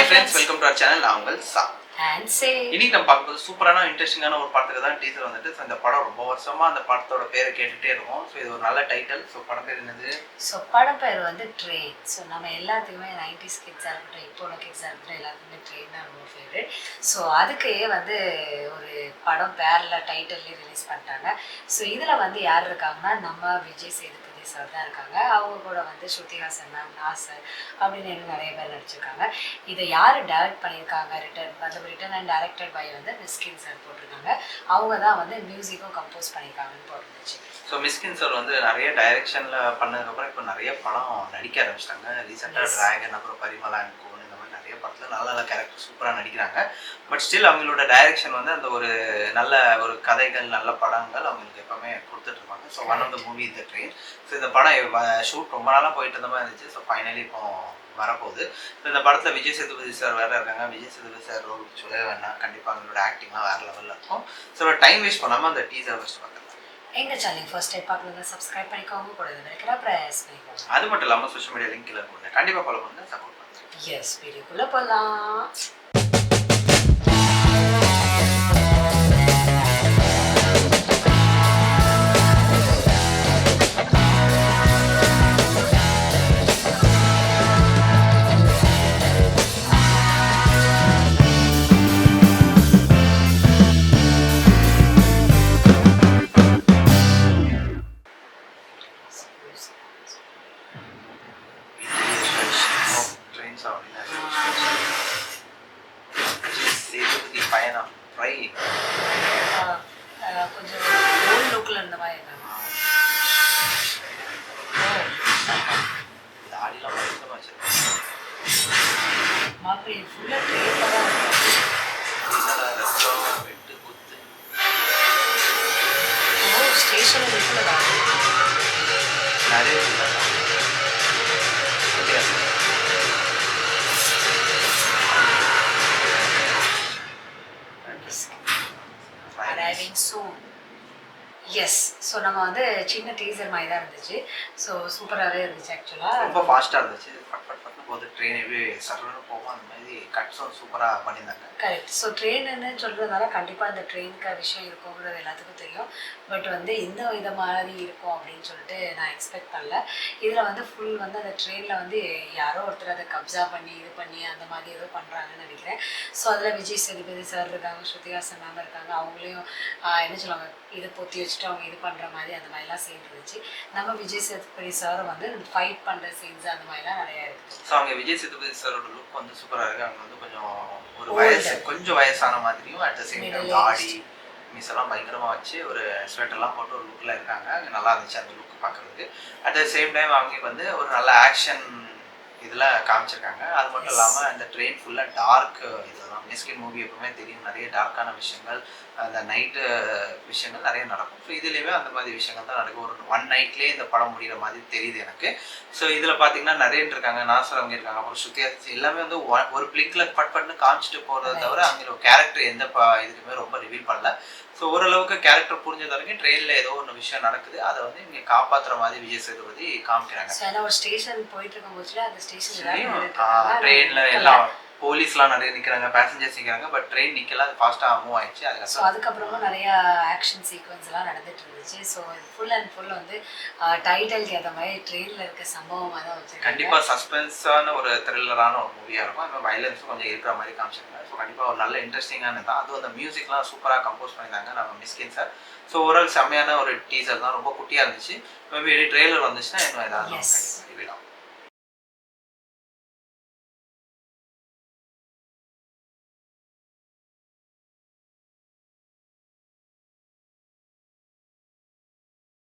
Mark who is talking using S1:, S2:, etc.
S1: Hi friends, welcome to our channel. நான் உங்கள் சா. இன்னைக்கு நம்ம பார்க்கும்போது சூப்பரான இன்ட்ரெஸ்டிங்கான ஒரு படத்துக்கு தான் டீசர் வந்துட்டு. ஸோ இந்த படம் ரொம்ப வருஷமா அந்த படத்தோட பேரை கேட்டுட்டே இருக்கும். ஸோ இது ஒரு நல்ல டைட்டில். ஸோ படம் பேர் என்னது?
S2: ஸோ படம் பேர் வந்து ட்ரெயின். ஸோ நம்ம எல்லாத்துக்குமே 90s கிட்ஸாக இருக்கட்டும், இப்போ உள்ள கிட்ஸாக இருக்கட்டும், எல்லாத்துக்குமே ட்ரெயின் தான் ரொம்ப ஃபேவரட். ஸோ அதுக்கே வந்து ஒரு படம் பேரில் டைட்டில்லே ரிலீஸ் பண்ணிட்டாங்க. ஸோ இதில் வந்து யார் இருக்காங்கன்னா நம்ம விஜய் சேதுபதி சார் தான் இருக்காங்க. அவங்க கூட வந்து ஸ்ருதி ஹாசன் மேம், நாசர் அப்படின்னு நிறைய பேர் நடிச்சிருக்காங்க. இதை யார் டைரக்ட் பண்ணியிருக்காங்க, ரிட்டன் அண்ட் டைரக்டட் பை வந்து மிஸ்கின் சார் போட்டிருக்காங்க. அவங்க தான் வந்து மியூசிக்கும் கம்போஸ் பண்ணியிருக்காங்கன்னு போட்டுருந்துச்சு.
S1: ஸோ மிஸ்கின் சார் வந்து நிறைய டைரக்ஷனில் பண்ணதுக்கப்புறம் இப்போ நிறைய படம் நடிக்க ஆரம்பிச்சிட்டாங்க. ரீசெண்டாக ட்ராகன், அப்புறம் பரிமளா அண்ட் கோன், இந்த மாதிரி நிறைய படத்தில் நல்ல நல்ல கேரக்டர் சூப்பராக நடிக்கிறாங்க. பட் ஸ்டில் அவங்களோட டைரக்ஷன் வந்து அந்த ஒரு நல்ல ஒரு கதைகள், நல்ல படங்கள் அவங்களுக்கு எப்பவுமே கொடுத்துட்ருப்பாங்க. So one of the movie இந்த ட்ரெயின். ஸோ இந்த படம் ஷூட் ரொம்ப நாளாக போயிட்டு இருந்த மாதிரி இருந்துச்சு. ஸோ ஃபைனலி இப்போ வரப்போகுது. ஸோ இந்த படத்தில் விஜய் சேதுபதி சார் வேறு இருக்காங்க. விஜய் சேதுபதி சார் ரோல் சொல்லவே வேணாம். கண்டிப்பாக அவங்களோட ஆக்டிங்லாம் வேறு லெவலில் இருக்கும். ஸோ டைம் வேஸ்ட் பண்ணாமல் அந்த டீசர் ஃபஸ்ட் பார்க்கலாம்.
S2: எங்கள் சேனல் ஃபர்ஸ்ட் டைம் பார்க்கணுங்க, சப்ஸ்கிரைப் பண்ணிக்கோங்க, கூட இருக்கிற ப்ரெஸ் பண்ணிக்கோங்க.
S1: அது மட்டும் இல்லாமல் சோஷியல் மீடியா லிங்க் இல்லை கொடுங்க. கண்டிப்பாக ஃபாலோ பண்ணுங்க, சப்போர்ட் பண்ணுங்க.
S2: எஸ், வீடியோக்குள்ளே போகலாம்.
S1: பயணம் ட்ரை
S2: கொஞ்சம் ஓல்ட் லுக்கில் இருந்த மாதிரி இருந்தாங்க.
S1: தாடிலாம் பயங்கரமாக வச்சிருக்காங்க.
S2: மாப்பிள்ளை ஃபுல்லாக ட்ரெயினில் தான்
S1: ரத்தம் வெட்டு குத்து.
S2: ஸ்டேஷன் லுக்கில் தான்
S1: நிறைய
S2: arriving soon. எஸ். ஸோ நம்ம வந்து சின்ன டீசர் மாதிரி தான் இருந்துச்சு. ஸோ சூப்பராகவே இருந்துச்சு. ஆக்சுவலாக
S1: ரொம்ப ஃபாஸ்ட்டாக இருந்துச்சு. பட் பட் பட்னு போது ட்ரெயின் எப்படி சர்வன்னு போகும், அந்த மாதிரி கட்ஸும் சூப்பராக பண்ணியிருந்தாங்க.
S2: கரெக்ட். ஸோ ட்ரெயின்னு சொல்கிறதுனால கண்டிப்பாக இந்த ட்ரெயினுக்கு விஷயம் இருக்குங்கிறது எல்லாத்துக்கும் தெரியும். பட் வந்து இந்த இதை மாதிரி இருக்கும் அப்படின்னு சொல்லிட்டு நான் எக்ஸ்பெக்ட் பண்ணல. இதில் வந்து ஃபுல் வந்து அந்த ட்ரெயினில் வந்து யாரோ ஒருத்தர் அதை கப்ஜா பண்ணி இது பண்ணி அந்த மாதிரி ஏதோ பண்ணுறாங்கன்னு நினைக்கிறேன். ஸோ அதில் விஜய் சேதுபதி சார் இருக்காங்க, ஸ்ருதி ஹாசன் மேம் இருக்காங்க. அவங்களையும் என்ன சொல்லுவாங்க, இதை பொத்தி வச்சுட்டு அவங்க இது பண்ணுற மாதிரி அந்த மாதிரிலாம் சீன் இருந்துச்சு. நம்ம விஜய் சேதுபதி சார் வந்து ஃபைட் பண்ணுற சீன்ஸ் அந்த மாதிரிலாம் நிறையா இருக்குது.
S1: ஸோ அவங்க விஜய் சேதுபதி சாரோட லுக் வந்து சூப்பராக இருக்குது. அவங்க வந்து கொஞ்சம் வயசான மாதிரியும், அட் த சேம் டைம் தாடி மிஸ் எல்லாம் பயங்கரமாக வச்சு ஒரு ஸ்வெட்டர்லாம் போட்டு ஒரு லுக்கில் இருக்காங்க. அங்கே நல்லா இருந்துச்சு அந்த லுக் பார்க்குறதுக்கு. அட் த சேம் டைம் அவங்க வந்து ஒரு நல்ல ஆக்ஷன் இதில் காமிச்சிருக்காங்க. அது மட்டும் இல்லாமல் அந்த ட்ரெயின் ஃபுல்லாக டார்க் இதுதான். மிஸ்கின் மூவி எப்பவுமே தெரியும், நிறைய டார்க்கான விஷயங்கள், அந்த நைட்டு விஷயங்கள் நிறைய நடக்கும். ஸோ இதுலேயுமே அந்த மாதிரி விஷயங்கள் தான் நடக்கும். ஒரு ஒன் நைட்லேயே இந்த படம் முடிகிற மாதிரி தெரியுது எனக்கு. ஸோ இதில் பார்த்தீங்கன்னா நிறைய இருக்காங்க. நாசர் அவங்க இருக்காங்க, அப்புறம் ஸ்ருதி எல்லாமே வந்து ஒரு பிளிக்கில் பட்னு காமிச்சிட்டு போகிறத தவிர அவங்க கேரக்டர் எந்த இதுக்குமே ரொம்ப ரிவீல் பண்ணல. ஸோ ஓரளவுக்கு கேரக்டர் புரிஞ்சது வரைக்கும் ட்ரெயினில் ஏதோ ஒன்று விஷயம் நடக்குது, அதை வந்து இங்கே காப்பாற்றுற மாதிரி விஜய் சேதுபதி காமிக்கிறாங்க.
S2: ஒரு ஸ்டேஷன் போயிட்டு இருக்கும்போது அந்த ஸ்டேஷன்
S1: ட்ரெயினில் எல்லாம் போலீஸ்லாம் நிறைய நிற்கிறாங்க, பேசஞ்சர்ஸ் நிற்கிறாங்க. பட் ட்ரெயின் நிற்கல, அது ஃபாஸ்ட்டாக மூவ் ஆயிடுச்சு.
S2: அதுக்கப்புறமும் நிறைய ஆக்ஷன் சீக்வன்ஸ் எல்லாம் நடந்துட்டு இருந்துச்சு. ஸோ ஃபுல் அண்ட் ஃபுல் வந்து டைட்டிலுக்கு ஏற்ற மாதிரி ட்ரெயினில் இருக்க சம்பவமாக தான் வச்சு
S1: கண்டிப்பாக சஸ்பென்ஸான ஒரு த்ரில்லரான ஒரு மூவியாக இருக்கும். அது வயலன்ஸும் கொஞ்சம் இருக்கிற மாதிரி காமிச்சிருக்காங்க. ஸோ கண்டிப்பாக ஒரு நல்ல இன்ட்ரெஸ்டிங்கான தான். அதுவும் அந்த மியூசிக்லாம் சூப்பராக கம்போஸ் பண்ணியிருந்தாங்க நம்ம மிஸ்கின் சார். ஸோ ஓவரால் செம்மையான ஒரு டீசர் தான். ரொம்ப குட்டியாக இருந்துச்சு. மேபி ட்ரெய்லர் வந்துச்சுன்னா இன்னும் ஏதாவது விடும்.